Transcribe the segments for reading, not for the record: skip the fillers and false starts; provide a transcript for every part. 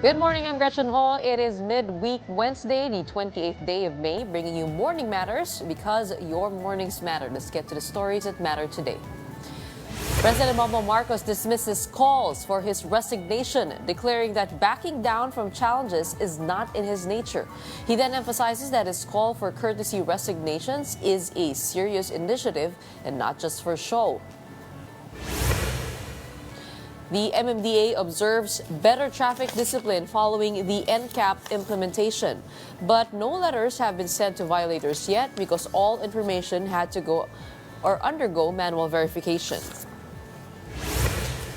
Good morning, I'm Gretchen Ho. It is midweek Wednesday, the 28th day of May, bringing you Morning Matters because your mornings matter. Let's get to the stories that matter today. President Bongbong Marcos dismisses calls for his resignation, declaring that backing down from challenges is not in his nature. He then emphasizes that his call for courtesy resignations is a serious initiative and not just for show. The MMDA observes better traffic discipline following the NCAP implementation. But no letters have been sent to violators yet because all information had to go or undergo manual verification.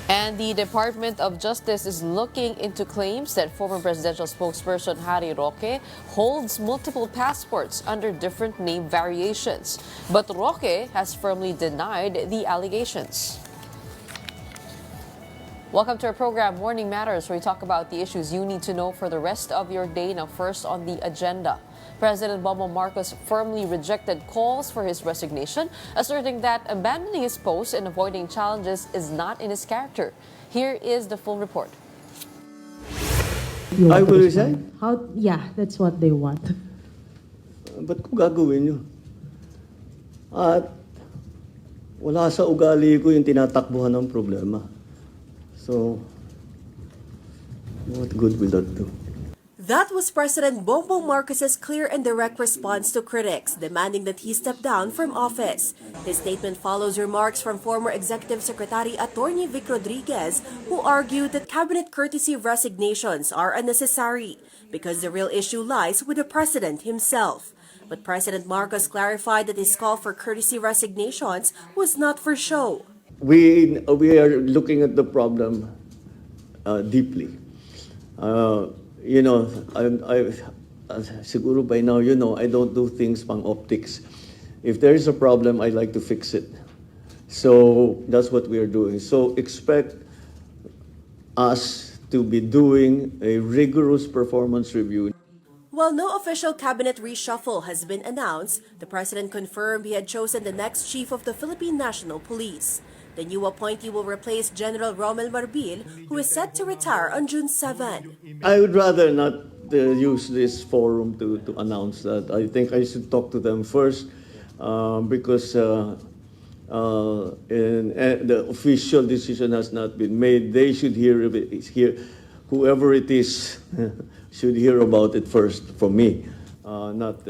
And the Department of Justice is looking into claims that former presidential spokesperson Harry Roque holds multiple passports under different name variations. But Roque has firmly denied the allegations. Welcome to our program, Morning Matters, where we talk about the issues you need to know for the rest of your day. Now, first on the agenda, President Bongbong Marcos firmly rejected calls for his resignation, asserting that abandoning his post and avoiding challenges is not in his character. Here is the full report. I will resign? Yeah, that's what they want. Ba't ko gagawin nyo? At wala sa ugali ko yung tinatakbuhan ng problema. So, what good will that do? That was President Bongbong Marcos's clear and direct response to critics, demanding that he step down from office. His statement follows remarks from former Executive Secretary Atty. Vic Rodriguez, who argued that cabinet courtesy resignations are unnecessary because the real issue lies with the president himself. But President Marcos clarified that his call for courtesy resignations was not for show. We are looking at the problem deeply. Siguro by now, I don't do things pang optics. If there is a problem, I like to fix it. So that's what we are doing. So expect us to be doing a rigorous performance review. While no official cabinet reshuffle has been announced, the president confirmed he had chosen the next chief of the Philippine National Police. The new appointee will replace General Romel Marbil, who is set to retire on June 7. I would rather not use this forum to announce that. I think I should talk to them first because the official decision has not been made. They should hear whoever it is should hear about it first from me, not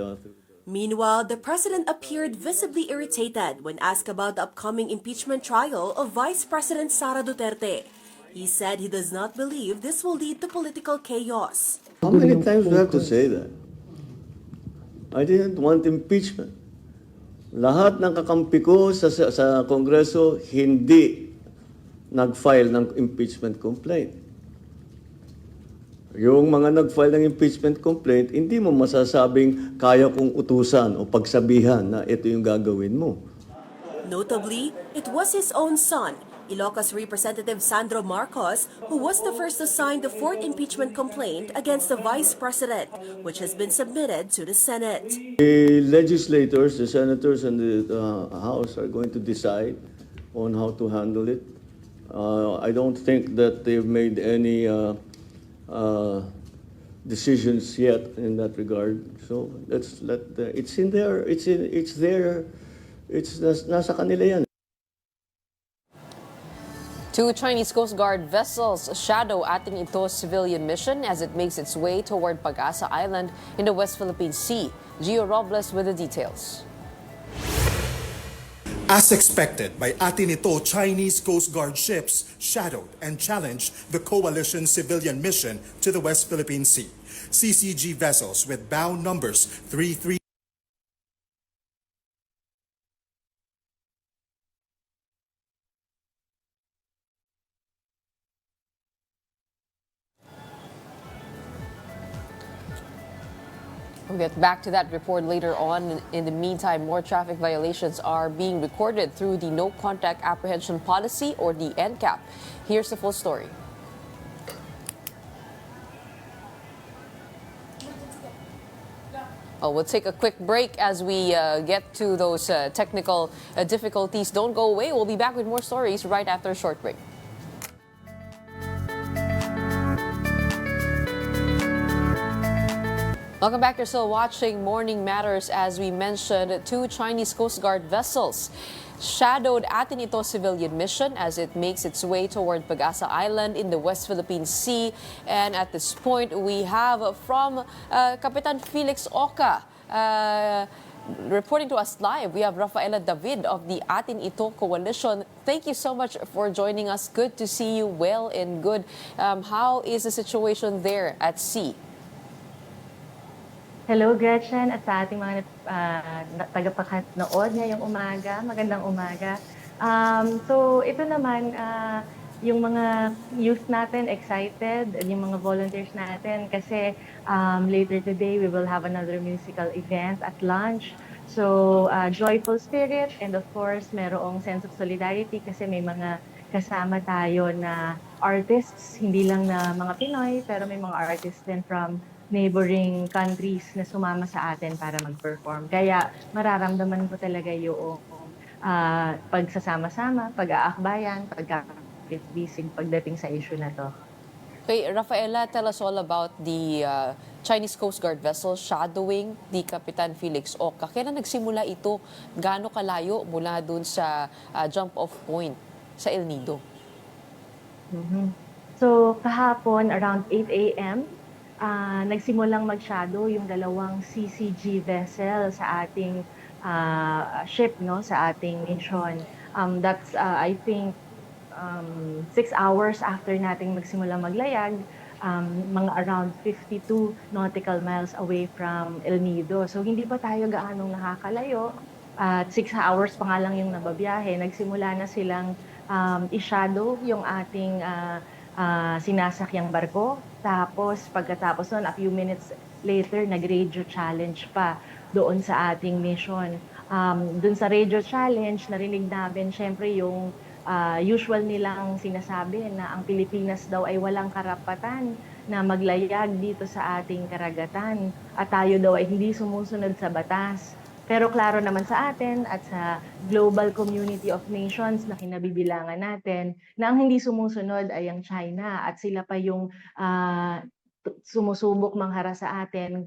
Meanwhile, the president appeared visibly irritated when asked about the upcoming impeachment trial of Vice President Sara Duterte. He said he does not believe this will lead to political chaos. How many times do I have to say that? I didn't want impeachment. Lahat ng kakampi ko sa Kongreso hindi nag-file ng impeachment complaint. Yung mga nag-file ng impeachment complaint, hindi mo masasabing kaya kong utusan o pagsabihan na ito yung gagawin mo. Notably, it was his own son, Ilocos Representative Sandro Marcos, who was the first to sign the fourth impeachment complaint against the vice president, which has been submitted to the Senate. The legislators, the senators, and the House are going to decide on how to handle it. I don't think that they've made any decisions yet in that regard. So let's let it's in there. It's there. It's nasa kanila yan. Two Chinese Coast Guard vessels shadow Atin Ito's civilian mission as it makes its way toward Pag-asa Island in the West Philippine Sea. Gio Robles with the details. As expected by Atin Ito, Chinese Coast Guard ships shadowed and challenged the coalition civilian mission to the West Philippine Sea. CCG vessels with bow numbers 33. We'll get back to that report later on. In the meantime, more traffic violations are being recorded through the No Contact Apprehension Policy, or the NCAP. Here's the full story. We'll take a quick break as we get to those technical difficulties. Don't go away. We'll be back with more stories right after a short break. Welcome back. You're still watching Morning Matters. As we mentioned, two Chinese Coast Guard vessels shadowed Atin Ito civilian mission as it makes its way toward Pag-asa Island in the West Philippine Sea. And at this point, we have from Kapitan Felix Oca reporting to us live. We have Rafaela David of the Atin Ito Coalition. Thank you so much for joining us. Good to see you well and good. How is the situation there at sea? Hello, Gretchen, at sa ating mga tagapanood ngayong umaga. Magandang umaga. So, ito naman, yung mga youth natin excited, yung mga volunteers natin, kasi later today we will have another musical event at lunch. So, joyful spirit, and of course, merong sense of solidarity kasi may mga kasama tayo na artists, hindi lang na mga Pinoy, pero may mga artists din from neighboring countries na sumama sa atin para mag-perform. Kaya mararamdaman ko talaga yung pagsasama-sama, pag-aakbayan, pagkakabisig pagdating sa issue na to. Okay, Rafaela, tell us all about the Chinese Coast Guard vessel shadowing the Kapitan Felix Oca. Kailan nagsimula ito? Gaano kalayo mula dun sa jump-off point sa El Nido? So kahapon around 8 a.m., nagsimulang mag-shadow yung dalawang CCG vessel sa ating ship, no, sa ating mission. That's I think 6 hours after nating magsimulang maglayag, mga around 52 nautical miles away from El Nido. So hindi pa tayo gaanong nakakalayo. At 6 hours pa nga lang yung nababiyahe, nagsimula na silang i-shadow yung ating sinasakyang barko. Tapos pagkatapos nun, a few minutes later, nag-radio challenge pa doon sa ating mission. Doon sa radio challenge, narinig namin syempre yung usual nilang sinasabi na ang Pilipinas daw ay walang karapatan na maglayag dito sa ating karagatan at tayo daw ay hindi sumusunod sa batas. Pero klaro naman sa atin at sa global community of nations na kinabibilangan natin na ang hindi sumusunod ay ang China at sila pa yung sumusubok manghara sa atin,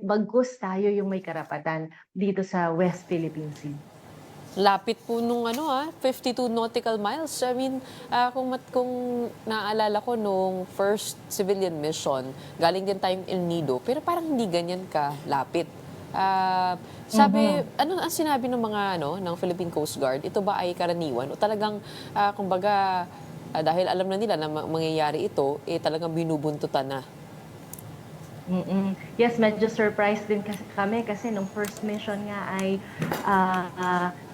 bagkus tayo yung may karapatan dito sa West Philippine Sea. Lapit po nung 52 nautical miles. I mean, kung naaalala ko nung first civilian mission, galing din tayong El Nido, pero parang hindi ganyan ka lapit. Ano ang sinabi ng mga ng Philippine Coast Guard? Ito ba ay karaniwan o talagang kumbaga dahil alam na nila na mangyayari ito, talagang binubuntutan na? Yes, medyo surprised din kami kasi nung first mission nga ay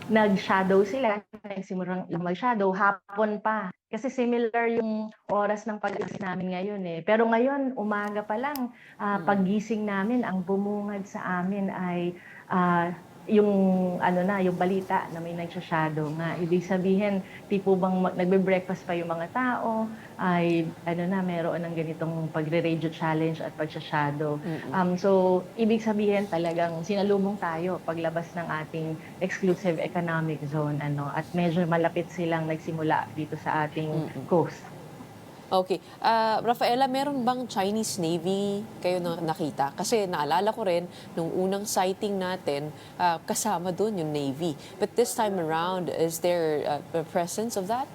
nag-shadow sila, nagsimulang mag-shadow, hapon pa. Kasi similar yung oras ng pag-gising namin ngayon eh. Pero ngayon, umaga pa lang, paggising namin, ang bumungad sa amin ay yung yung balita na may nagsha-shadow nga. Ibig sabihin, tipo bang nagbe-breakfast pa yung mga tao, ay meron ng ganitong pagre-radio challenge at pagsha-shadow. So, ibig sabihin talagang sinalubong tayo paglabas ng ating exclusive economic zone at medyo malapit silang nagsimula dito sa ating coast. Okay. Rafaela, meron bang Chinese Navy kayo nakita? Kasi naalala ko rin, nung unang sighting natin, kasama doon yung Navy. But this time around, is there a presence of that?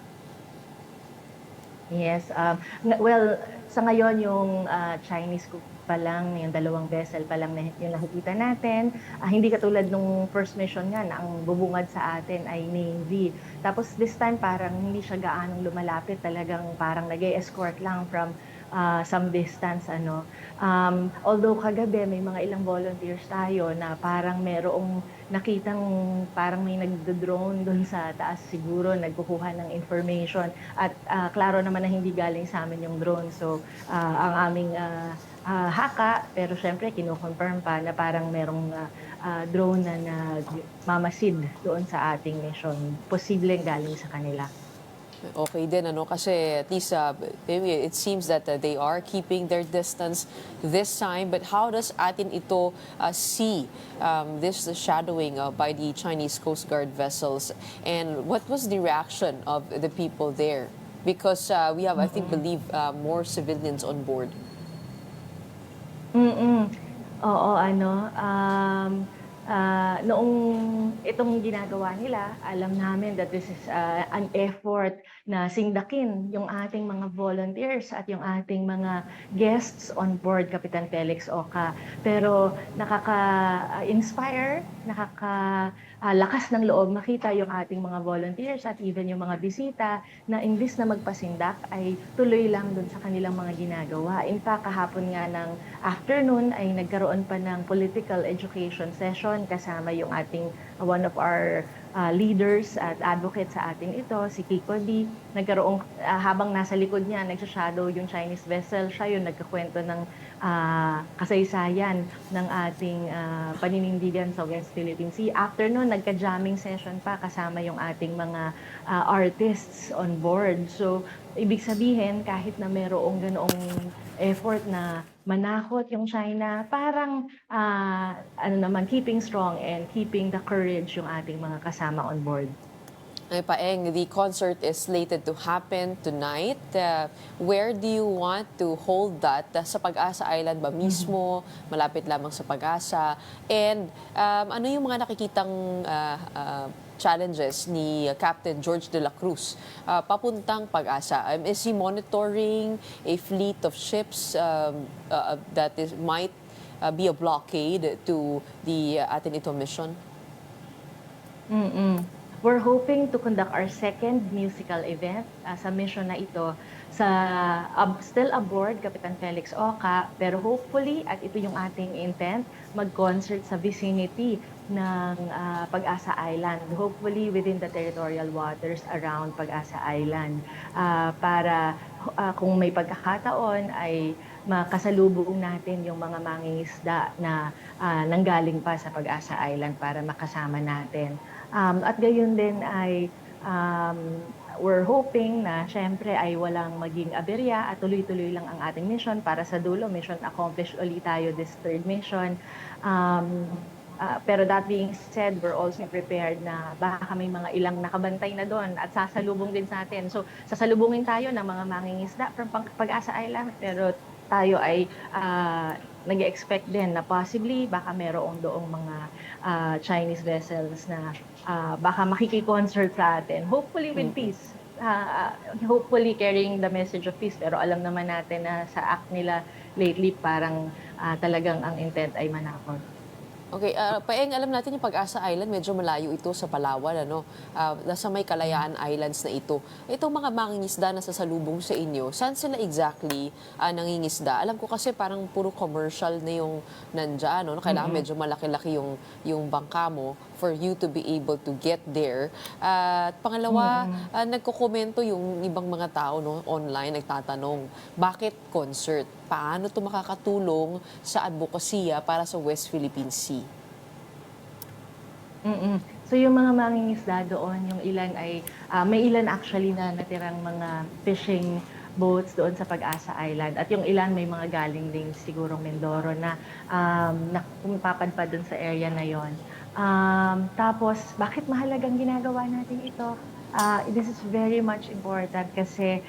Yes. Well, sa ngayon yung Chinese pa lang, yung dalawang vessel pa lang na yung nakikita natin. Hindi katulad nung first mission nga na ang bubungad sa atin ay Navy. Tapos this time parang hindi siya gaanong lumalapit, talagang parang nag-escort lang from some distance. Although kagabi may mga ilang volunteers tayo na parang merong nakitang parang may nagdo-drone doon sa taas, siguro nagkukuha ng information at klaro naman na hindi galing sa amin yung drone. So ang aming haka, pero syempre kinukonfirm pa na parang merong drone na nagmamasid doon sa ating mission. Posibleng galing sa kanila. Okay din, kasi at least it seems that they are keeping their distance this time. But how does Atin Ito see this shadowing by the Chinese Coast Guard vessels? And what was the reaction of the people there? Because we have, believe more civilians on board. Oo, noong itong ginagawa nila, alam namin that this is an effort na singdakin yung ating mga volunteers at yung ating mga guests on board Kapitan Felix Oca. Pero nakaka-inspire, lakas ng loob makita yung ating mga volunteers at even yung mga bisita na imbis na magpasindak ay tuloy lang dun sa kanilang mga ginagawa. In fact, kahapon nga ng afternoon ay nagkaroon pa ng political education session kasama yung ating one of our leaders at advocates sa Atin Ito, si Kiko D. Nagkaroon, habang nasa likod niya, nagsashadow yung Chinese vessel, siya yung nagkakwento ng kasaysayan ng ating paninindigan sa West Philippine Sea. After nun, nagka-jamming session pa kasama yung ating mga artists on board. So, ibig sabihin, kahit na mayroong ganoong effort na manakot yung China, parang keeping strong and keeping the courage yung ating mga kasama on board. Ay Paeng, the concert is slated to happen tonight. Where do you want to hold that? Sa Pag-asa Island ba mismo? Malapit lamang sa Pag-asa? And ano yung mga nakikitang challenges ni Captain George de la Cruz papuntang Pag-asa? Is he monitoring a fleet of ships that might be a blockade to the Atin Ito mission? We're hoping to conduct our second musical event sa mission na ito still aboard Kapitan Felix Oca, pero hopefully, at ito yung ating intent, mag-concert sa vicinity ng Pag-asa Island. Hopefully within the territorial waters around Pag-asa Island. Para kung may pagkakataon ay makasalubong natin yung mga mangingisda na nanggaling pa sa Pag-asa Island para makasama natin. At gayon din ay we're hoping na syempre ay walang maging aberya at tuloy-tuloy lang ang ating mission para sa dulo. Mission accomplished ulit tayo this third mission. Pero that being said, we're also prepared na baka may mga ilang nakabantay na doon at sasalubong din sa atin. So sasalubungin tayo ng mga mangingisda from Pag-asa Island, pero tayo ay nag-expect din na possibly baka merong doong mga Chinese vessels na baka makiki-concert sa atin. Hopefully with peace. Hopefully carrying the message of peace. Pero alam naman natin na sa act nila lately parang talagang ang intent ay manakot. Okay, Paeng, alam natin yung Pag-asa Island, medyo malayo ito sa Palawan, ano? Nasa may Kalayaan Islands na ito. Itong mga mangingisda na sasalubong sa inyo, saan sila exactly nangingisda? Alam ko kasi parang puro commercial na yung nandyan, no? Kailangan medyo malaki-laki yung bangka mo for you to be able to get there. At pangalawa, nagkokomento yung ibang mga tao, no, online, nagtatanong, bakit concert? Paano ito makakatulong sa advokasya para sa West Philippine Sea? So yung mga mangingisda doon, yung ilan ay, may ilan actually na natirang mga fishing boats doon sa Pag-asa Island. At yung ilan may mga galing din sigurong Mindoro na pumapadpad doon sa area na yon. Tapos, bakit mahalagang ginagawa natin ito? This is very much important kasi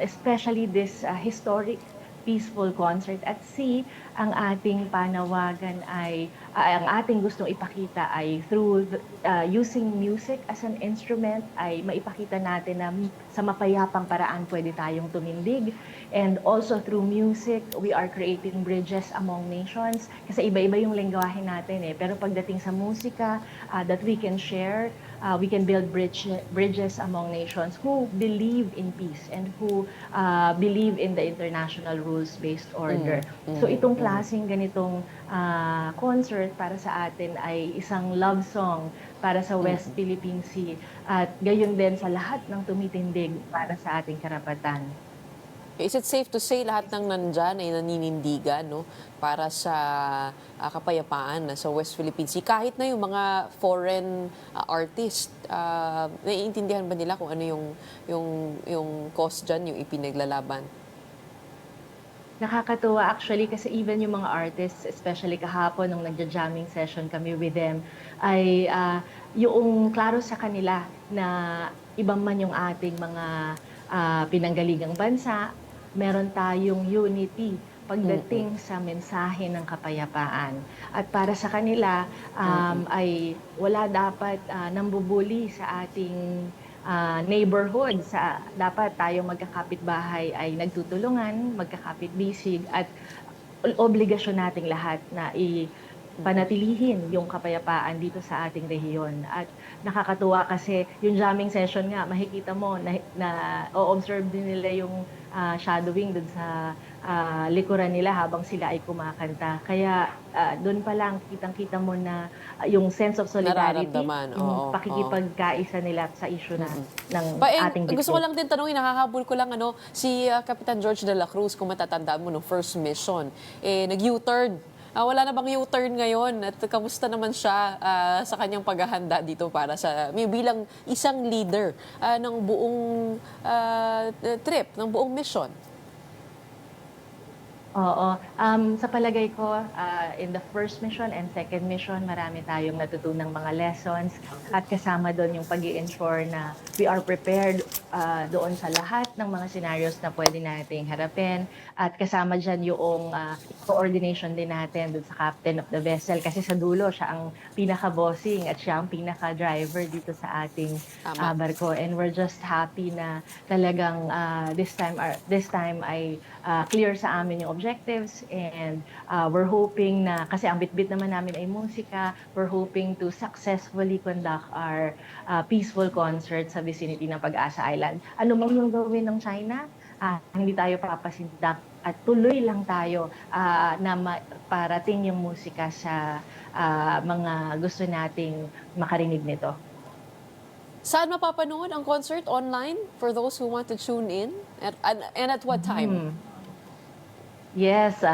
especially this historic peaceful concert at sea, ang ating panawagan ay, ang ating gustong ipakita ay through using music as an instrument, ay maipakita natin na sa mapayapang paraan pwede tayong tumindig. And also through music, we are creating bridges among nations. Kasi iba-iba yung lengguwahe natin eh. Pero pagdating sa musika, that we can share, we can build bridges among nations who believe in peace and who believe in the international rules-based order. So itong klaseng ganitong concert para sa atin ay isang love song para sa West Philippine Sea at gayon din sa lahat ng tumitindig para sa ating karapatan. Is it safe to say lahat ng nandyan ay naninindigan, no, para sa kapayapaan sa West Philippine Sea? Kahit na yung mga foreign artist, naiintindihan ba nila kung ano yung cause dyan, yung ipinaglalaban? Nakakatuwa actually kasi even yung mga artists, especially kahapon nung nagja-jamming session kami with them, ay yung klaro sa kanila na ibang man yung ating mga pinanggalingang bansa, meron tayong unity pagdating sa mensahe ng kapayapaan. At para sa kanila ay wala dapat nambubuli sa ating neighborhood. Dapat tayong magkakapitbahay ay nagtutulungan, magkakapitbisig at obligasyon nating lahat na panatilihin yung kapayapaan dito sa ating rehiyon. At nakakatuwa kasi yung jamming session nga, makikita mo na o-observe din nila yung shadowing dun sa likuran nila habang sila ay kumakanta. Kaya doon pa lang kitang-kita mo na yung sense of solidarity, Nararamdaman, yung pakikipagkaisa nila sa issue ng ating bitbit. Gusto ko lang din tanongin, nakakabul ko lang si Kapitan George de la Cruz, kung matatandaan mo no first mission, nag-U-turn. Wala na bang U-turn ngayon? At kamusta naman siya sa kanyang paghahanda dito para sa bilang isang leader ng buong trip, ng buong mission? Oo. Sa palagay ko, in the first mission and second mission, marami tayong natutunang mga lessons at kasama doon yung pag-i-ensure na we are prepared doon sa lahat ng mga scenarios na pwede nating harapin at kasama dyan yung coordination din natin doon sa captain of the vessel kasi sa dulo siya ang pinaka-bossing at siya ang pinaka-driver dito sa ating barko, and we're just happy na talagang this time ay clear sa amin yung objectives, and we're hoping na, kasi ang bitbit naman namin ay musika, we're hoping to successfully conduct our peaceful concert sa vicinity ng Pag-asa Island. Ano man yung gawin ng China, hindi tayo papasindak at tuloy lang tayo na parating yung musika sa mga gusto nating makarinig nito. Saan mapapanood ang concert? Online for those who want to tune in? And at what time? Yes,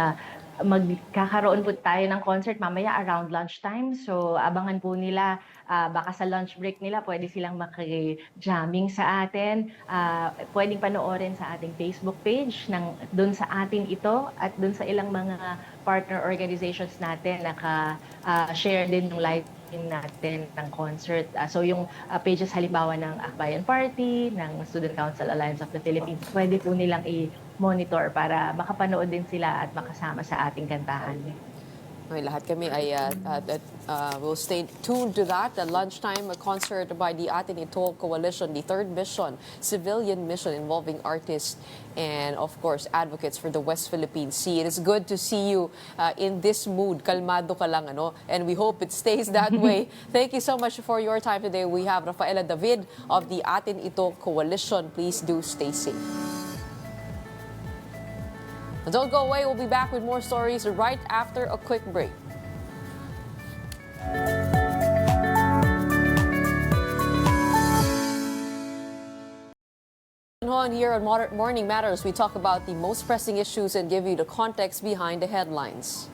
magkakaroon po tayo ng concert mamaya around lunchtime. So abangan po nila, baka sa lunch break nila pwede silang maki-jamming sa atin. Pwedeng panoorin sa ating Facebook page doon sa Atin Ito at doon sa ilang mga partner organizations natin naka-share din ng live natin ng concert. So yung pages halimbawa ng Akbayan Party, ng Student Council Alliance of the Philippines, pwede po nilang i-monitor para makapanood din sila at makasama sa ating kantahan. Okay, lahat kami ay will stay tuned to that. The lunchtime concert by the Atin Ito Coalition, the third mission, civilian mission involving artists and, of course, advocates for the West Philippine Sea. It is good to see you in this mood. Kalmado ka lang, and we hope it stays that way. Thank you so much for your time today. We have Rafaela David of the Atin Ito Coalition. Please do stay safe. Don't go away. We'll be back with more stories right after a quick break. Here on Morning Matters, we talk about the most pressing issues and give you the context behind the headlines.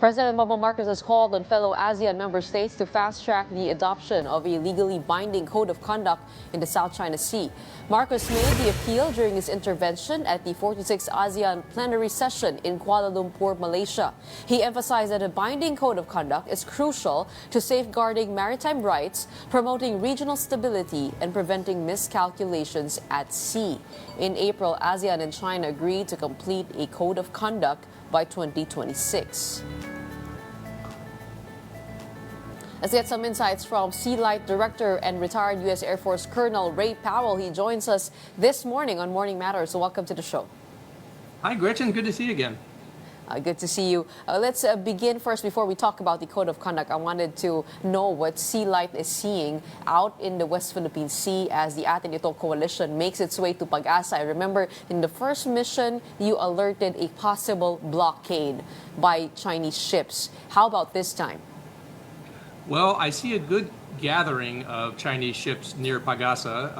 President Bongbong Marcos has called on fellow ASEAN member states to fast-track the adoption of a legally binding code of conduct in the South China Sea. Marcos made the appeal during his intervention at the 46th ASEAN plenary session in Kuala Lumpur, Malaysia. He emphasized that a binding code of conduct is crucial to safeguarding maritime rights, promoting regional stability, and preventing miscalculations at sea. In April, ASEAN and China agreed to complete a code of conduct by 2026. Let's get some insights from Sea Light Director and retired U.S. Air Force Colonel Ray Powell. He joins us this morning on Morning Matters. So welcome to the show. Hi, Gretchen. Good to see you again. Good to see you. Let's begin first. Before we talk about the Code of Conduct, I wanted to know what Sea Light is seeing out in the West Philippine Sea as the Atin Ito Coalition makes its way to Pag-asa. I remember in the first mission, you alerted a possible blockade by Chinese ships. How about this time? Well, I see a good gathering of Chinese ships near Pag-asa,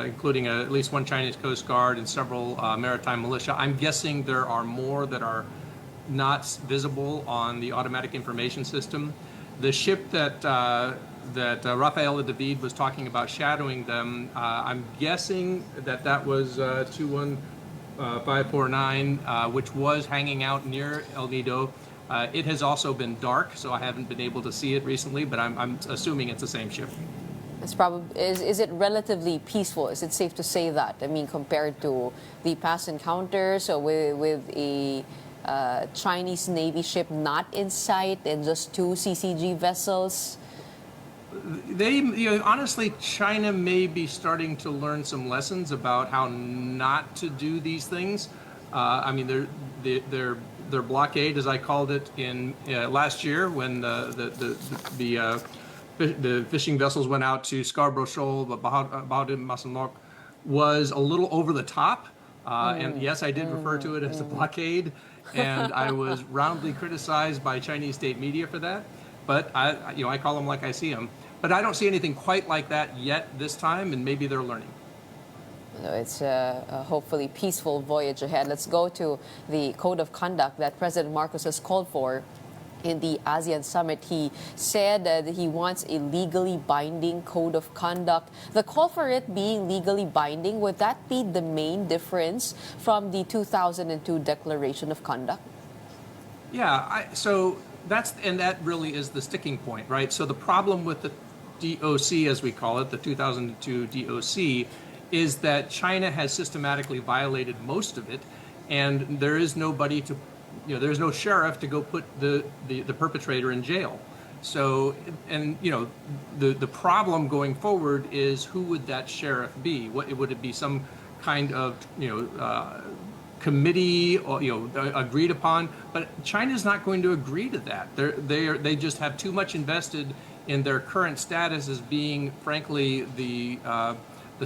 including at least one Chinese Coast Guard and several maritime militia. I'm guessing there are more that are not visible on the automatic information system. The ship that Rafaela David was talking about shadowing them, I'm guessing that was 549, which was hanging out near El Nido. It has also been dark, so I haven't been able to see it recently, but I'm assuming it's the same ship. It's probably is it relatively peaceful? Is it safe to say that? I mean, compared to the past encounters with a Chinese Navy ship not in sight and just two CCG vessels. Honestly, China may be starting to learn some lessons about how not to do these things. I mean, their blockade, as I called it in last year, when the fishing vessels went out to Scarborough Shoal, Bahadim Masanok, was a little over the top. And yes, I did refer to it as a blockade, and I was roundly criticized by Chinese state media for that. But I call them like I see them. But I don't see anything quite like that yet this time, and maybe they're learning. It's a hopefully peaceful voyage ahead. Let's go to the code of conduct that President Marcos has called for in the ASEAN summit. He said that he wants a legally binding code of conduct. The call for it being legally binding, would that be the main difference from the 2002 Declaration of Conduct? Yeah, that really is the sticking point, right? So the problem with the DOC, as we call it, the 2002 DOC, is that China has systematically violated most of it, and there is nobody to, there's no sheriff to go put the perpetrator in jail. So, and the problem going forward is, who would that sheriff be? Would it be some kind of committee, or agreed upon? But China's not going to agree to that. They just have too much invested in their current status as being, frankly, the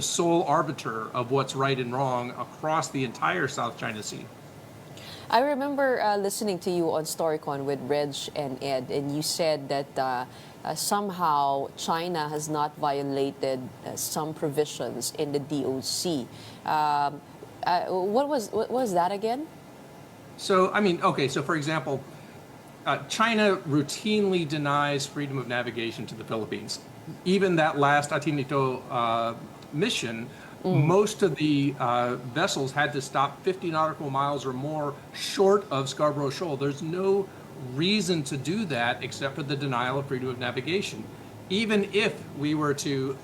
sole arbiter of what's right and wrong across the entire South China Sea. I remember listening to you on StoryCon with Reg and Ed, and you said that somehow China has not violated some provisions in the DOC. What was that again? So, I mean, okay, so for example, China routinely denies freedom of navigation to the Philippines. Even that last Atin Ito mission, most of the vessels had to stop 50 nautical miles or more short of Scarborough Shoal. There's no reason to do that except for the denial of freedom of navigation. Even if we were to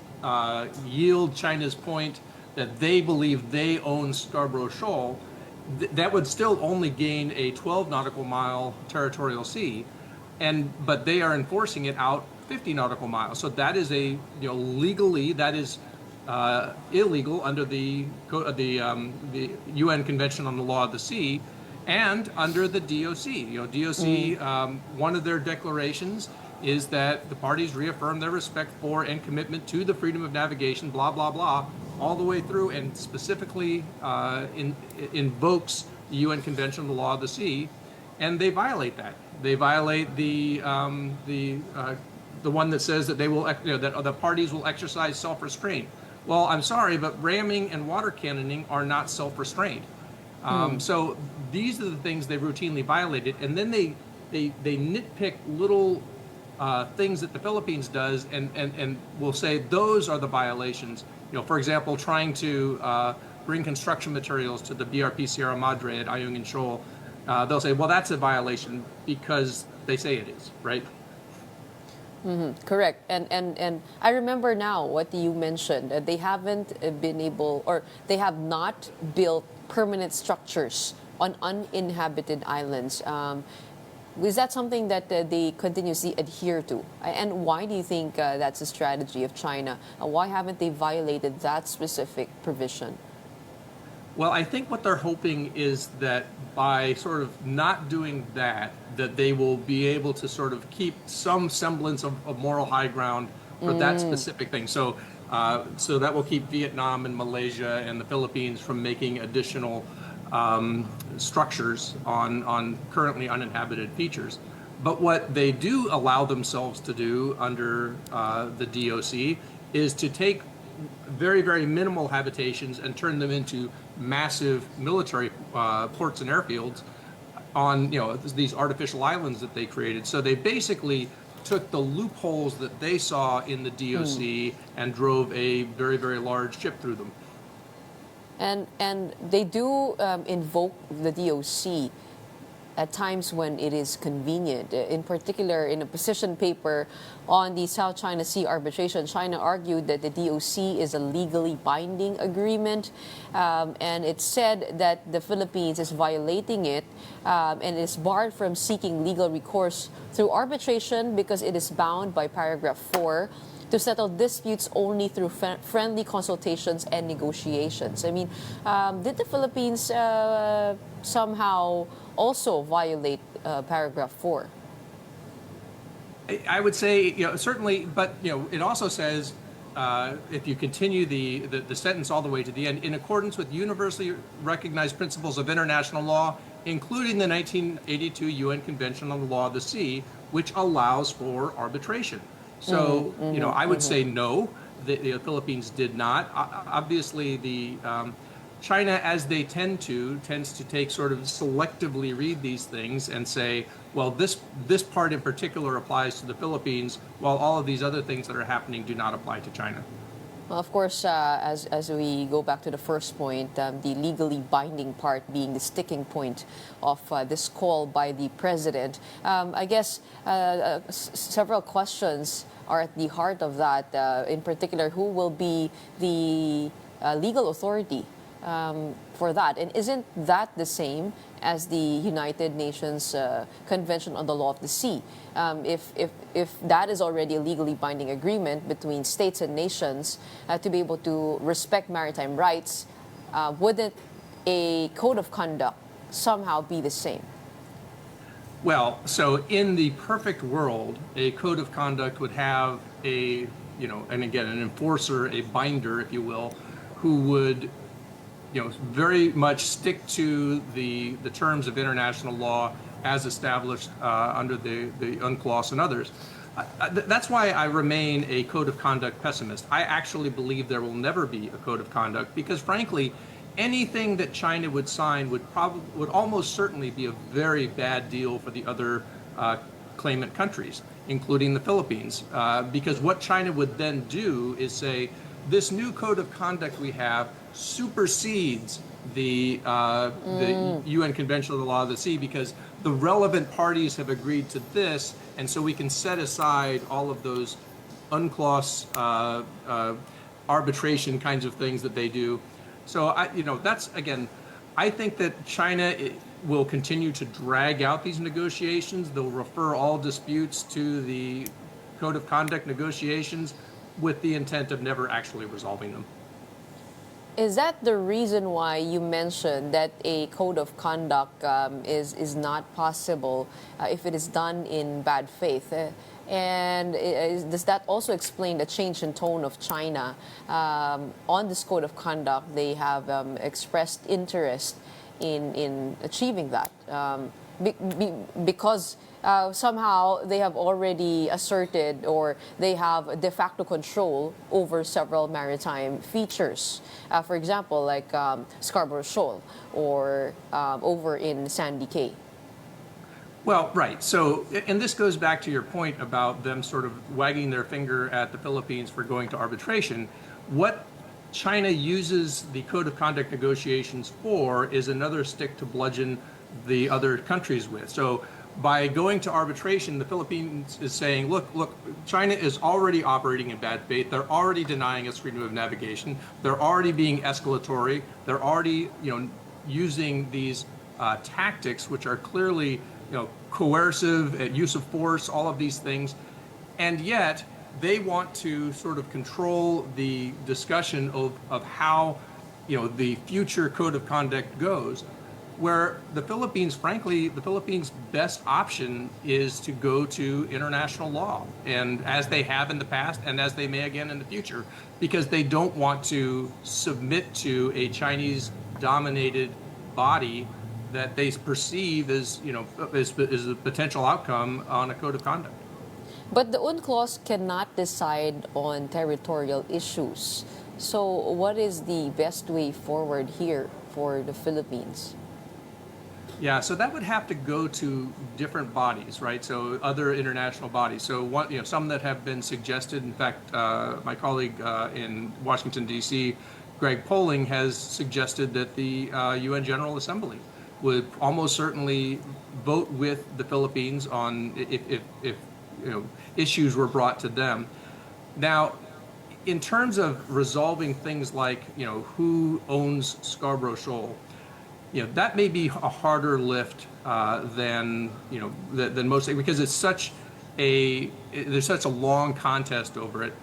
yield China's point that they believe they own Scarborough Shoal, that would still only gain a 12 nautical mile territorial sea, but they are enforcing it out 50 nautical miles. So that is legally, that is illegal under the UN Convention on the Law of the Sea, and under the DOC. DOC, one of their declarations is that the parties reaffirm their respect for and commitment to the freedom of navigation, blah, blah, blah, all the way through, and specifically invokes the UN Convention on the Law of the Sea, and they violate that. They violate the one that says that they will, that the parties will exercise self-restraint. Well, I'm sorry, but ramming and water cannoning are not self-restraint. So these are the things they routinely violated, and then they nitpick little things that the Philippines does, and will say those are the violations. For example, trying to bring construction materials to the BRP Sierra Madre at Ayungin Shoal. They'll say, well, that's a violation because they say it is, right? Correct. And I remember now what you mentioned. They haven't been able, or they have not built permanent structures on uninhabited islands. Is that something that they continuously adhere to? And why do you think that's a strategy of China? Why haven't they violated that specific provision? Well, I think what they're hoping is that by sort of not doing that, that they will be able to sort of keep some semblance of moral high ground for that specific thing. So that will keep Vietnam and Malaysia and the Philippines from making additional structures on currently uninhabited features. But what they do allow themselves to do under the DOC is to take very, very minimal habitations and turn them into massive military ports and airfields on these artificial islands that they created. So they basically took the loopholes that they saw in the DOC and drove a very, very large ship through them. And they do invoke the DOC at times when it is convenient. In particular, in a position paper on the South China Sea arbitration, China argued that the DOC is a legally binding agreement, and it said that the Philippines is violating it and is barred from seeking legal recourse through arbitration because it is bound by paragraph 4 to settle disputes only through friendly consultations and negotiations. I mean, did the Philippines somehow also violate paragraph 4? I would say, certainly, but, it also says, if you continue the sentence all the way to the end, in accordance with universally recognized principles of international law, including the 1982 UN Convention on the Law of the Sea, which allows for arbitration. So, I would say no, the Philippines did not. Obviously, China, as they tends to take sort of selectively read these things and say, well, this part in particular applies to the Philippines, while all of these other things that are happening do not apply to China. Well, of course, as we go back to the first point, the legally binding part being the sticking point of this call by the president. I guess several questions are at the heart of that. In particular, who will be the legal authority for that? And isn't that the same as the United Nations Convention on the Law of the Sea? If that is already a legally binding agreement between states and nations to be able to respect maritime rights, wouldn't a code of conduct somehow be the same? Well, so in the perfect world, a code of conduct would have and again, an enforcer, a binder, if you will, who would very much stick to the terms of international law as established under the UNCLOS and others. That's why I remain a code of conduct pessimist. I actually believe there will never be a code of conduct because, frankly, anything that China would sign would almost certainly be a very bad deal for the other claimant countries, including the Philippines, because what China would then do is say, this new code of conduct we have supersedes the UN Convention on the Law of the Sea because the relevant parties have agreed to this, and so we can set aside all of those UNCLOS arbitration kinds of things that they do. So that's, again, I think that China will continue to drag out these negotiations. They'll refer all disputes to the code of conduct negotiations with the intent of never actually resolving them. Is that the reason why you mentioned that a code of conduct is not possible if it is done in bad faith? Does that also explain the change in tone of China on this code of conduct? They have expressed interest in achieving that because somehow they have already asserted or they have de facto control over several maritime features. For example, like Scarborough Shoal or over in Sandy Cay. Well, right. So, and this goes back to your point about them sort of wagging their finger at the Philippines for going to arbitration. What China uses the code of conduct negotiations for is another stick to bludgeon the other countries with. So by going to arbitration, the Philippines is saying, look, China is already operating in bad faith. They're already denying us freedom of navigation. They're already being escalatory. They're already, using these tactics, which are clearly, coercive, use of force, all of these things. And yet they want to sort of control the discussion of how, the future code of conduct goes. Where the Philippines, frankly, the Philippines' best option is to go to international law, and as they have in the past, and as they may again in the future, because they don't want to submit to a Chinese-dominated body that they perceive as, as a potential outcome on a code of conduct. But the UNCLOS cannot decide on territorial issues. So what is the best way forward here for the Philippines? Yeah, so that would have to go to different bodies, right? So other international bodies. So some that have been suggested. In fact, my colleague in Washington D.C. Greg Polling has suggested that the UN General Assembly would almost certainly vote with the Philippines on if issues were brought to them. Now, in terms of resolving things like who owns Scarborough Shoal, that may be a harder lift than most, because it's there's such a long contest over it.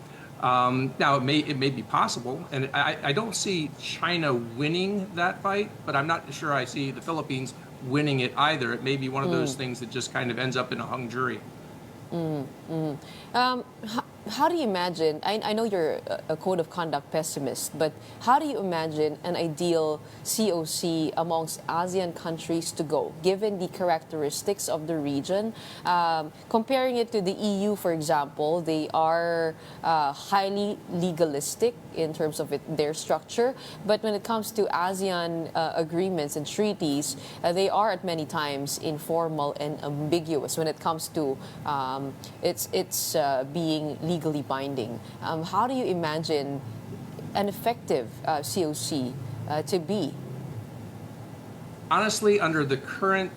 Now it may be possible, and I don't see China winning that fight, but I'm not sure I see the Philippines winning it either. It may be one of those things that just kind of ends up in a hung jury. How do you imagine, I know you're a code of conduct pessimist, but how do you imagine an ideal COC amongst ASEAN countries to go, given the characteristics of the region? Comparing it to the EU, for example, they are highly legalistic in terms of their structure, but when it comes to ASEAN agreements and treaties, they are at many times informal and ambiguous when it comes to it's being legally binding. How do you imagine an effective COC to be? Honestly, under the current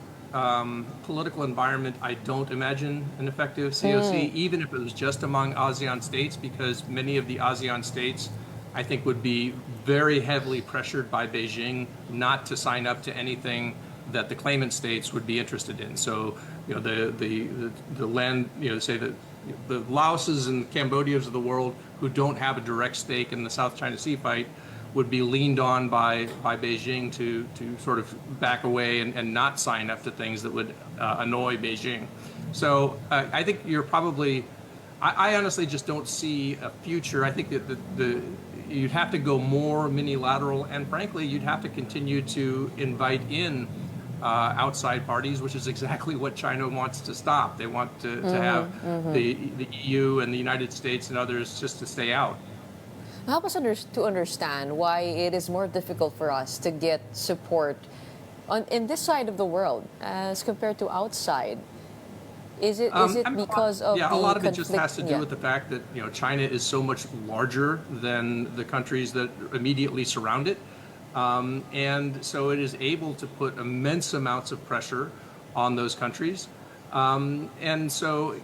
political environment, I don't imagine an effective COC, even if it was just among ASEAN states, because many of the ASEAN states, I think, would be very heavily pressured by Beijing not to sign up to anything that the claimant states would be interested in. So, the land, say that the Laoses and Cambodias of the world who don't have a direct stake in the South China Sea fight would be leaned on by Beijing to sort of back away and not sign up to things that would annoy Beijing. So I think you're probably, I honestly just don't see a future. I think that you'd have to go more minilateral, and frankly, you'd have to continue to invite in outside parties, which is exactly what China wants to stop. They want to have the EU and the United States and others just to stay out. Help us to understand why it is more difficult for us to get support in this side of the world as compared to outside. Is it because of a lot of it just has to do Yeah. with the fact that China is so much larger than the countries that immediately surround it, and so it is able to put immense amounts of pressure on those countries, and so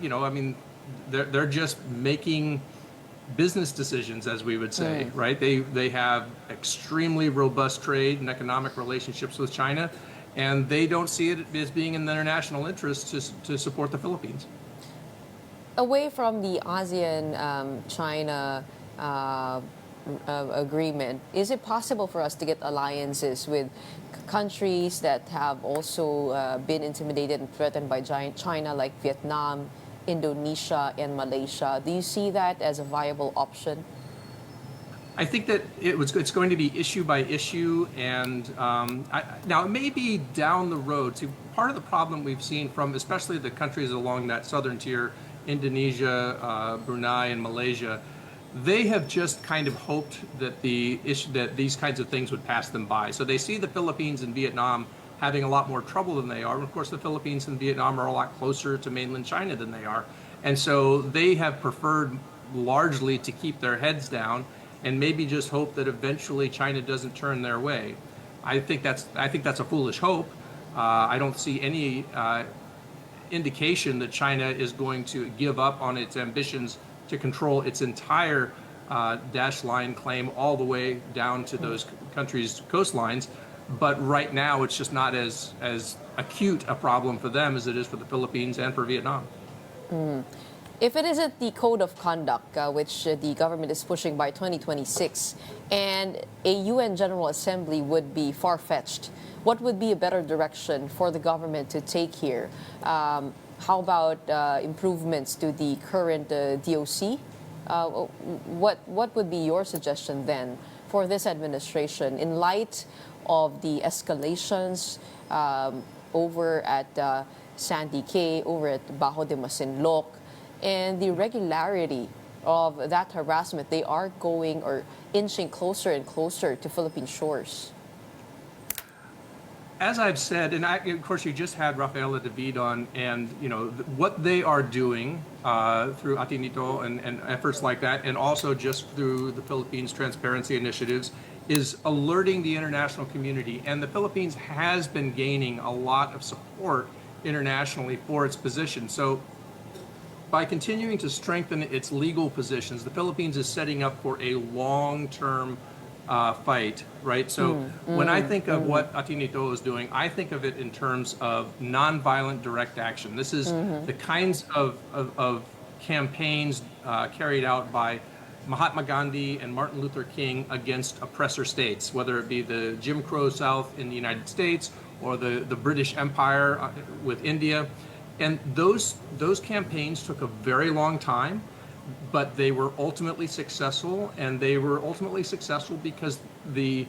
they're just making business decisions, as we would say, right? They have extremely robust trade and economic relationships with China, and they don't see it as being in their national interest to support the Philippines. Away from the ASEAN-China agreement, is it possible for us to get alliances with countries that have also been intimidated and threatened by China, like Vietnam, Indonesia, and Malaysia? Do you see that as a viable option? I think that it's going to be issue by issue, and now it may be down the road. See, part of the problem we've seen from especially the countries along that southern tier, Indonesia, Brunei, and Malaysia, they have just kind of hoped that that these kinds of things would pass them by. So they see the Philippines and Vietnam having a lot more trouble than they are. And of course, the Philippines and Vietnam are a lot closer to mainland China than they are. And so they have preferred largely to keep their heads down and maybe just hope that eventually China doesn't turn their way. I think that's a foolish hope. I don't see any indication that China is going to give up on its ambitions to control its entire dash line claim all the way down to those countries' coastlines. But right now, it's just not as acute a problem for them as it is for the Philippines and for Vietnam. If it isn't the code of conduct, which the government is pushing by 2026, and a UN General Assembly would be far-fetched, what would be a better direction for the government to take here? How about improvements to the current DOC? What would be your suggestion then for this administration in light of the escalations over at Sandy Cay, over at Bajo de Masinloc, and the regularity of that harassment? They are going or inching closer and closer to Philippine shores. As I've said, and of course you just had Rafaela David on, and what they are doing through Atin Ito and efforts like that, and also just through the Philippines transparency initiatives, is alerting the international community. And the Philippines has been gaining a lot of support internationally for its position. So by continuing to strengthen its legal positions, the Philippines is setting up for a long-term fight, right? So when I think of what Atin Ito is doing, I think of it in terms of nonviolent direct action. This is the kinds of campaigns carried out by Mahatma Gandhi and Martin Luther King against oppressor states, whether it be the Jim Crow South in the United States or the British Empire with India. And those campaigns took a very long time, but they were ultimately successful, and they were ultimately successful because the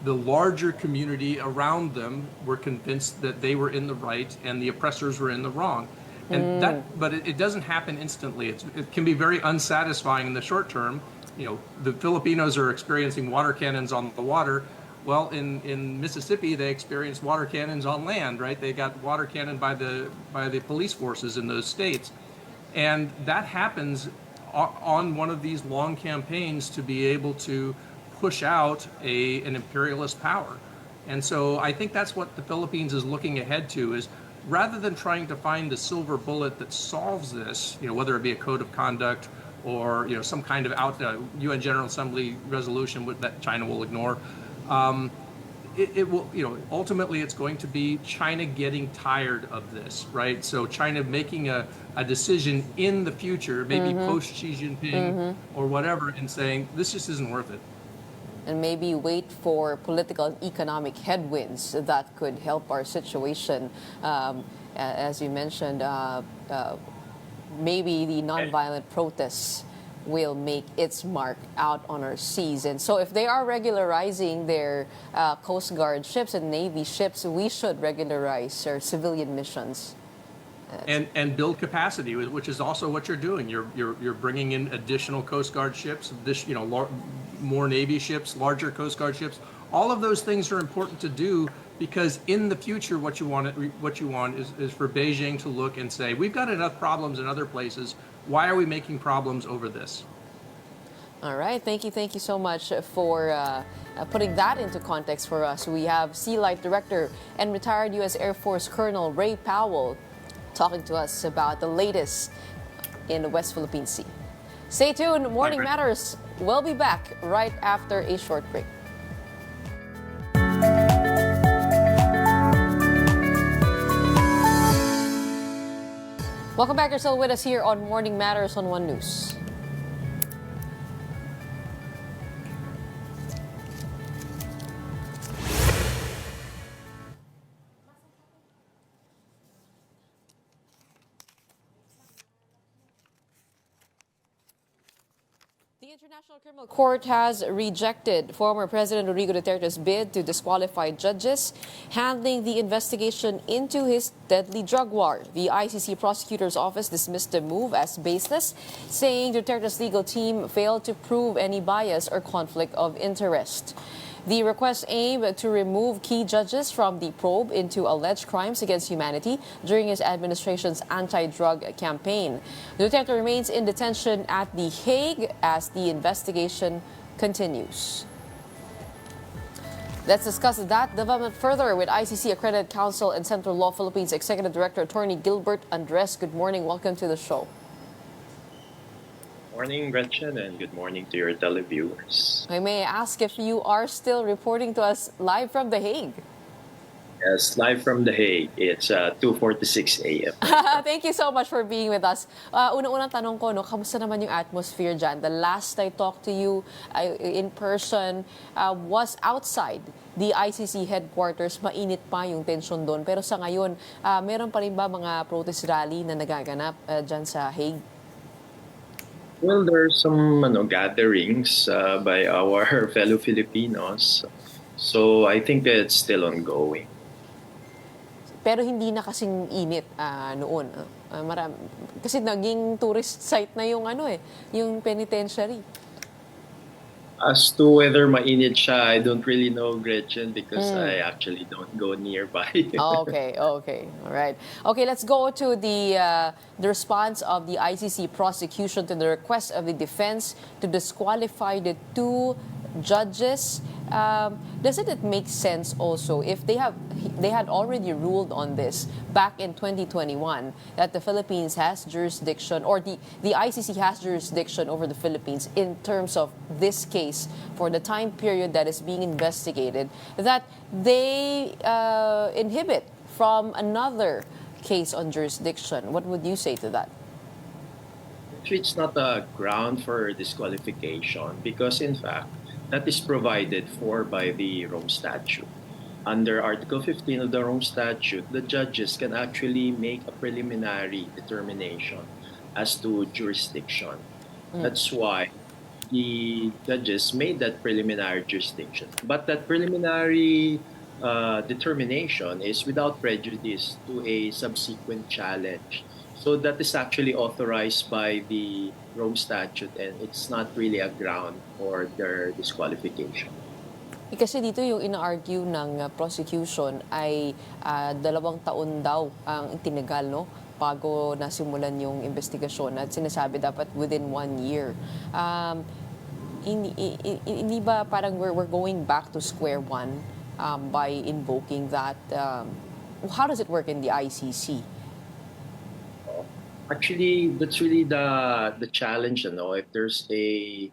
larger community around them were convinced that they were in the right and the oppressors were in the wrong. And but it doesn't happen instantly. It can be very unsatisfying in the short term. You know, the Filipinos are experiencing water cannons on the water. Well, in Mississippi, they experienced water cannons on land, right? They got water cannon by the police forces in those states. And that happens on one of these long campaigns to be able to push out an imperialist power. And so I think that's what the Philippines is looking ahead to, is rather than trying to find the silver bullet that solves this, you know, whether it be a code of conduct or, you know, some kind of UN General Assembly resolution that China will ignore, it will, you know, ultimately it's going to be China getting tired of this, right? So China making a decision in the future, maybe post Xi Jinping or whatever, and saying, this just isn't worth it. And maybe wait for political and economic headwinds that could help our situation. As you mentioned, maybe the nonviolent protests will make its mark out on our seas. And so if they are regularizing their Coast Guard ships and Navy ships, we should regularize our civilian missions. And build capacity, which is also what you're doing. You're bringing in additional Coast Guard ships, more Navy ships, larger Coast Guard ships. All of those things are important to do, because in the future, what you want is for Beijing to look and say, we've got enough problems in other places. Why are we making problems over this? All right. Thank you so much for putting that into context for us. We have Sea Life Director and retired U.S. Air Force Colonel Ray Powell talking to us about the latest in the West Philippine Sea. Stay tuned. Morning Matters will be back right after a short break. Welcome back. You're still with us here on Morning Matters on One News. The International Criminal Court has rejected former President Rodrigo Duterte's bid to disqualify judges handling the investigation into his deadly drug war. The ICC prosecutor's office dismissed the move as baseless, saying Duterte's legal team failed to prove any bias or conflict of interest. The request aimed to remove key judges from the probe into alleged crimes against humanity during his administration's anti-drug campaign. Duterte remains in detention at The Hague as the investigation continues. Let's discuss that development further with ICC Accredited Counsel and Central Law Philippines Executive Director Attorney Gilbert Andres. Good morning. Welcome to the show. Morning, Gretchen, and good morning to your televiewers. I may ask if you are still reporting to us live from The Hague. Yes, live from The Hague. It's 2:46 a.m. Thank you so much for being with us. Unang-unang tanong ko, kamusta naman yung atmosphere dyan? The last I talked to you in person was outside the ICC headquarters. Mainit pa yung tension doon. Pero sa ngayon, meron pa rin ba mga protest rally na nagaganap dyan sa Hague? Well, there's some gatherings by our fellow Filipinos. So I think that it's still ongoing. Pero hindi na kasing init noon. Kasi naging tourist site na yung yung penitentiary. As to whether mainit siya, I don't really know, Gretchen, because I actually don't go nearby. Okay. All right. Okay, let's go to the response of the ICC prosecution to the request of the defense to disqualify the two judges. Doesn't it make sense also if they had already ruled on this back in 2021 that the Philippines has jurisdiction, or the ICC has jurisdiction over the Philippines in terms of this case for the time period that is being investigated, that they inhibit from another case on jurisdiction? What would you say to that? Actually, it's not a ground for disqualification because, in fact, that is provided for by the Rome Statute. Under Article 15 of the Rome Statute, the judges can actually make a preliminary determination as to jurisdiction. That's why the judges made that preliminary jurisdiction. But that preliminary determination is without prejudice to a subsequent challenge. So that is actually authorized by the Rome Statute, and it's not really a ground for their disqualification. Kasi dito yung ina-argue ng prosecution ay 2 taon daw ang tinagal, no? Bago nasimulan yung investigasyon, at sinasabi dapat within 1 year. Hindi ba parang we're going back to square one by invoking that? How does it work in the ICC? Actually, that's really the challenge, you know, if there's a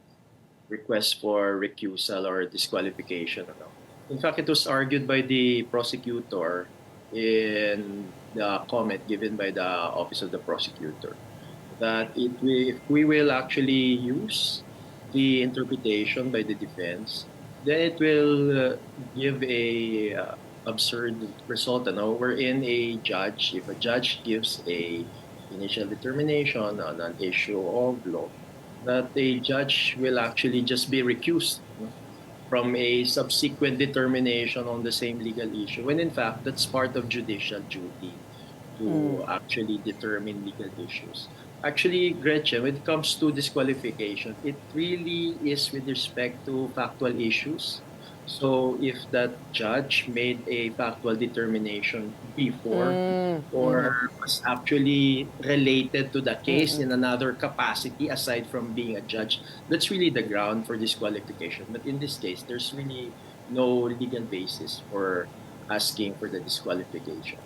request for recusal or disqualification. You know. In fact, it was argued by the prosecutor in the comment given by the Office of the Prosecutor that if we will actually use the interpretation by the defense, then it will give a absurd result. You know, wherein if a judge gives a initial determination on an issue of law, that a judge will actually just be recused from a subsequent determination on the same legal issue, when in fact that's part of judicial duty to actually determine legal issues. Actually, Gretchen, when it comes to disqualification, it really is with respect to factual issues. So if that judge made a factual determination before or was actually related to the case in another capacity aside from being a judge, that's really the ground for disqualification. But in this case, there's really no legal basis for asking for the disqualification.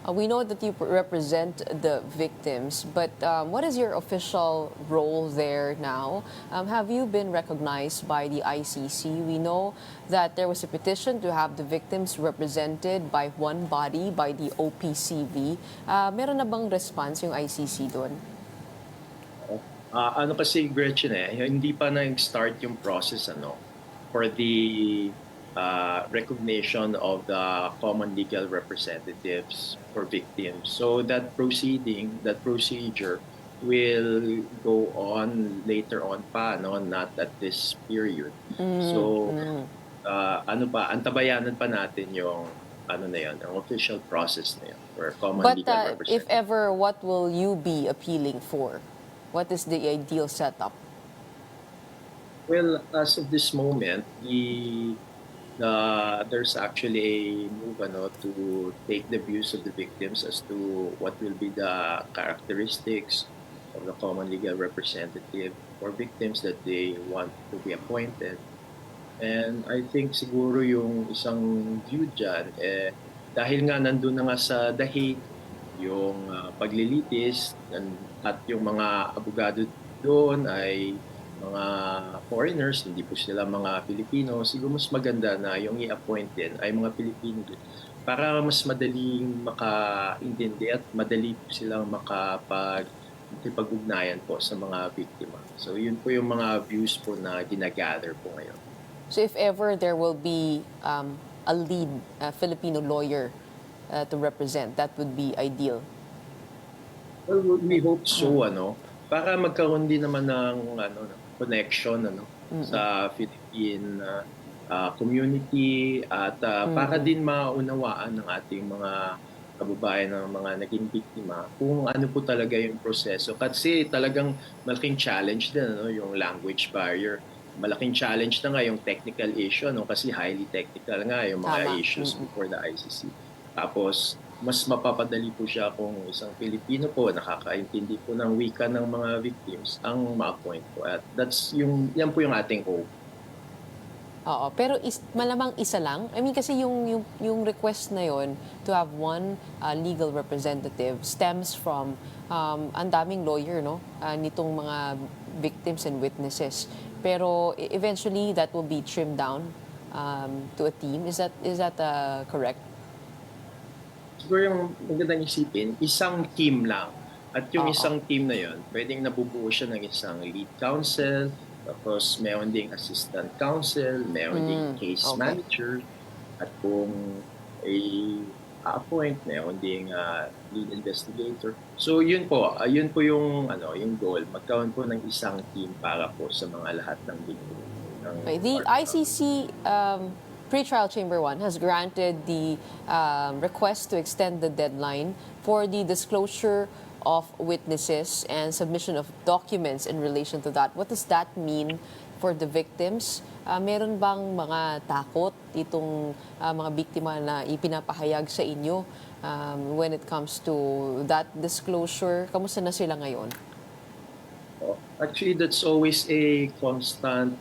We know that you represent the victims, but what is your official role there now? Have you been recognized by the ICC? We know that there was a petition to have the victims represented by one body, by the OPCV. Meron na bang response yung ICC doon? Ano kasi, Gretchen, hindi pa nag-start yung process for the recognition of the common legal representatives for victims. So that procedure will go on later on pa, not at this period. So antabayanan pa natin yung ang official process na yun for common legal representatives. If ever, what will you be appealing for? What is the ideal setup? Well, as of this moment, there's actually a move to take the views of the victims as to what will be the characteristics of the common legal representative for victims that they want to be appointed. And I think siguro yung isang view dyan, dahil nga nandun na nga sa dahig yung paglilitis at yung mga abogado doon ay mga foreigners, hindi po sila mga Pilipino, siguro mas maganda na yung i-appoint din ay mga Pilipino din para mas madaling makaintindi at madali po silang makapag-ugnayan po sa mga biktima. So yun po yung mga views po na ginagather po ngayon. So if ever there will be a lead Filipino lawyer to represent, that would be ideal? Well, we hope so, para magkaroon din naman ng connection sa Philippine community at para din maunawaan ng ating mga kababayan ng mga naging biktima kung ano po talaga yung proseso. Kasi talagang malaking challenge din yung language barrier. Malaking challenge na nga yung technical issue kasi highly technical nga yung mga issues before the ICC. Tapos mas mapapadali po siya kung isang Pilipino po nakakaintindi po ng wika ng mga victims ang ma-appoint po. At yan po yung ating hope. Oo, pero malamang isa lang. I mean, kasi yung request na yon to have one legal representative stems from ang daming lawyer, no? Nitong mga victims and witnesses. Pero eventually, that will be trimmed down to a team. Is that correct? Siguro yung magandang isipin, isang team lang. At yung Oo. isang team na yon, pwedeng nabubuo siya ng isang lead counsel, tapos meron ding assistant counsel, meron ding case okay. manager, at kung appoint, meron ding lead investigator. So yun po yung yung goal, magkaroon po ng isang team para po sa mga lahat ng victims. Okay, the ICC Pretrial Chamber 1 has granted the request to extend the deadline for the disclosure of witnesses and submission of documents in relation to that. What does that mean for the victims? Meron bang mga takot itong mga biktima na ipinapahayag sa inyo when it comes to that disclosure? Kamusta na sila ngayon? Actually, that's always a constant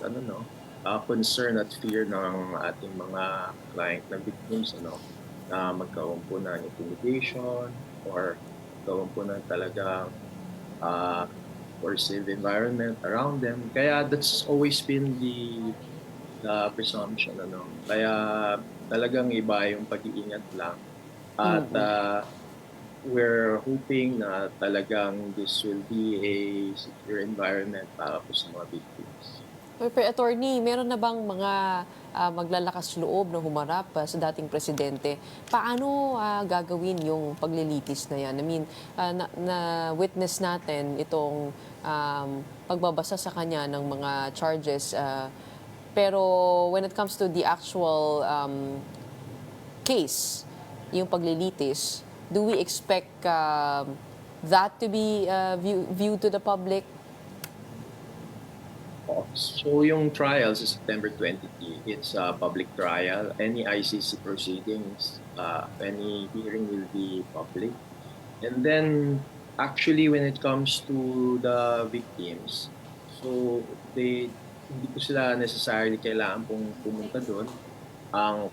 concern at fear ng ating mga client na victims, na magkaroon po ng intimidation or magkaroon po ng talagang coercive environment around them. Kaya that's always been the presumption. Kaya talagang iba yung pag-iingat lang. At we're hoping na talagang this will be a secure environment para po sa mga victims. Pero attorney, meron na bang mga maglalakas loob na humarap sa dating presidente? Paano gagawin yung paglilitis na yan? I mean, na-witness natin itong pagbabasa sa kanya ng mga charges. Pero when it comes to the actual case, yung paglilitis, do we expect that to be viewed to the public? So yung trial sa September 20, it's a public trial. Any ICC proceedings, any hearing will be public. And then actually when it comes to the victims, so hindi po sila necessarily kailangan pong pumunta doon.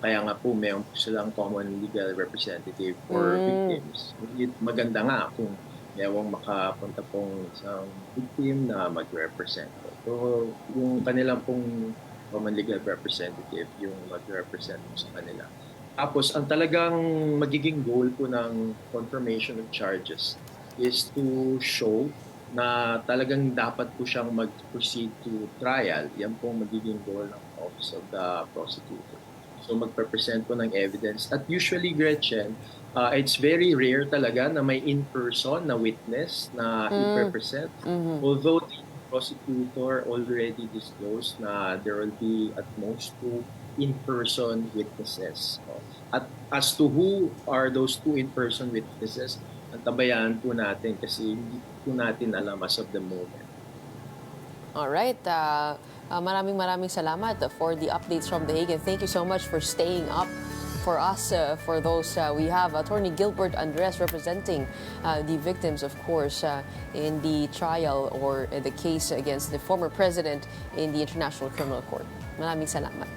Kaya nga po mayroon po silang common legal representative for victims. Maganda nga kung mayroong makapunta pong isang victim na mag-represent. So, yung kanilang pong common legal representative, yung mag-represent sa kanila. Tapos, ang talagang magiging goal po ng confirmation of charges is to show na talagang dapat po siyang mag-proceed to trial. Yan po magiging goal ng Office of the Prosecutor. So, mag-present po ng evidence. At usually, Gretchen, it's very rare talaga na may in-person na witness na i-represent. Although the prosecutor already disclosed na there will be at most 2 in-person witnesses. At as to who are those 2 in-person witnesses, antabayan po natin kasi hindi po natin alam as of the moment. Alright. Maraming salamat for the updates from The Hague, and thank you so much for staying up for us, for those. We have Attorney Gilbert Andres representing the victims, of course, in the trial or the case against the former president in the International Criminal Court. Maraming salamat.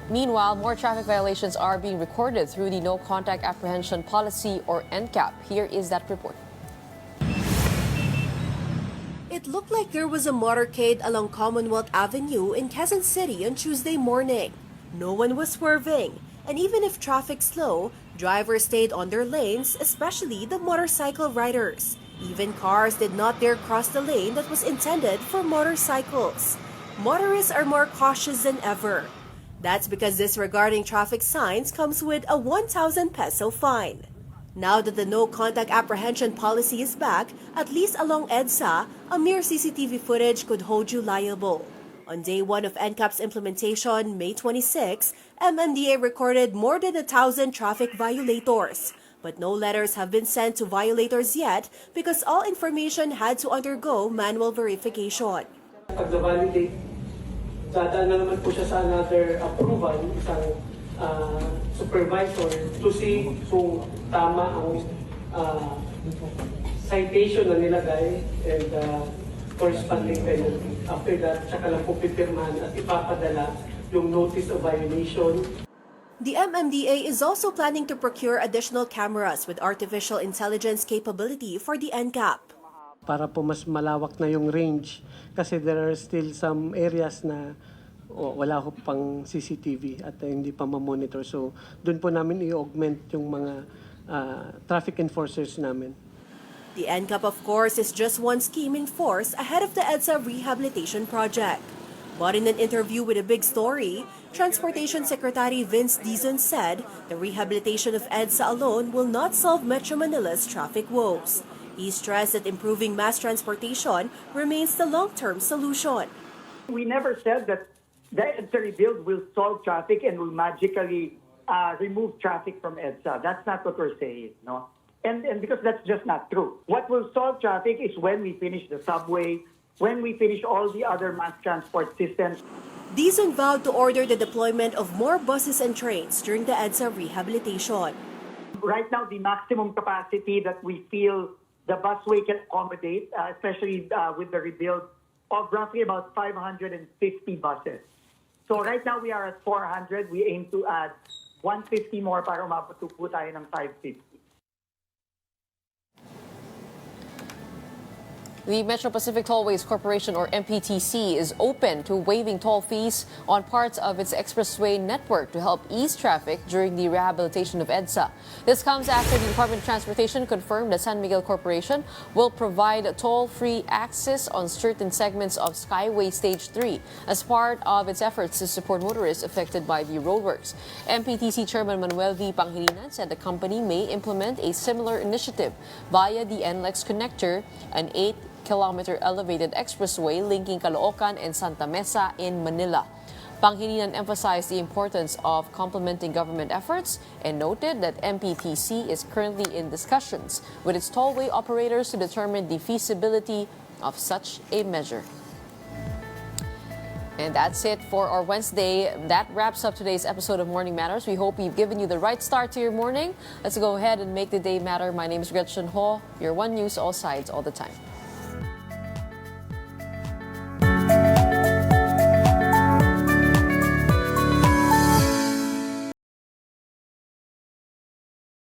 Meanwhile, more traffic violations are being recorded through the No Contact Apprehension Policy, or NCAP. Here is that report. It looked like there was a motorcade along Commonwealth Avenue in Quezon City on Tuesday morning. No one was swerving, and even if traffic slow, drivers stayed on their lanes, especially the motorcycle riders. Even cars did not dare cross the lane that was intended for motorcycles. Motorists are more cautious than ever. That's because disregarding traffic signs comes with a 1,000 peso fine. Now that the no contact apprehension policy is back, at least along EDSA, a mere CCTV footage could hold you liable. On day 1 of NCAP's implementation, May 26, MMDA recorded more than 1,000 traffic violators. But no letters have been sent to violators yet because all information had to undergo manual verification. Pag na-validate, dadaan na naman po siya sa another approval, isang supervisor to see kung tama ang citation na nilagay, and corresponding penalty. After that, saka lang po pipirmahan at ipapadala yung notice of violation. The MMDA is also planning to procure additional cameras with artificial intelligence capability for the NCAP. Para po mas malawak na yung range kasi there are still some areas na wala ko pang CCTV at hindi pa ma-monitor. So doon po namin i-augment yung mga traffic enforcers namin. The NCAP, of course, is just one scheme in force ahead of the EDSA rehabilitation project. But in an interview with A Big Story, Transportation Secretary Vince Dizon said the rehabilitation of EDSA alone will not solve Metro Manila's traffic woes. He stressed that improving mass transportation remains the long-term solution. We never said that the EDSA rebuild will solve traffic and will magically remove traffic from EDSA. That's not what we're saying, no? And because that's just not true. What will solve traffic is when we finish the subway, when we finish all the other mass transport systems. Dizon vowed to order the deployment of more buses and trains during the EDSA rehabilitation. Right now, the maximum capacity that we feel the busway can accommodate, especially with the rebuild, of roughly about 550 buses. So right now we are at 400. We aim to add 150 more para umabot po tayo ng 550. The Metro Pacific Tollways Corporation, or MPTC, is open to waiving toll fees on parts of its expressway network to help ease traffic during the rehabilitation of EDSA. This comes after the Department of Transportation confirmed that San Miguel Corporation will provide toll-free access on certain segments of Skyway Stage 3 as part of its efforts to support motorists affected by the roadworks. MPTC Chairman Manuel V. Pangilinan said the company may implement a similar initiative via the NLEX connector, an 8-kilometer elevated expressway linking Caloocan and Santa Mesa in Manila. Pangilinan emphasized the importance of complementing government efforts and noted that MPTC is currently in discussions with its tollway operators to determine the feasibility of such a measure. And that's it for our Wednesday. That wraps up today's episode of Morning Matters. We hope we've given you the right start to your morning. Let's go ahead and make the day matter. My name is Gretchen Ho, your One News, all sides, all the time.